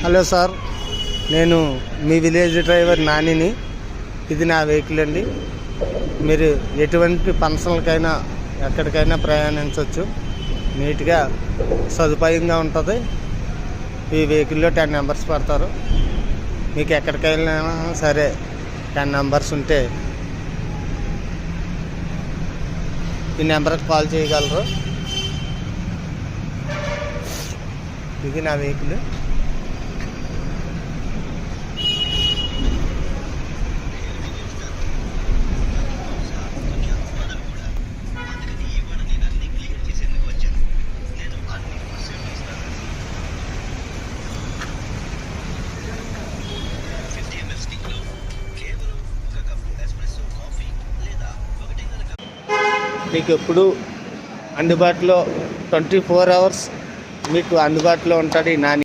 Hello sir, నేను మీ village driver నానిని. ఇది నా వెహికల్ అండి. మీరు ఎటువంటి ఫంక్షన్లకైనా ఎక్కడికైనా ప్రయాణించవచ్చు. నీట్గా సదుపాయంగా ఉంటుంది. ఈ వెహికల్లో 10 మెంబర్స్ పడతారు. మీకు ఎక్కడికైనా సరే 10 మెంబర్స్ ఉంటే ఈ నెంబర్కి కాల్ చేయగలరు. ఇది నా వెహికల్. మీకు ఎప్పుడు అందుబాటులో 24 hours మీకు అందుబాటులో ఉంటుంది నాని.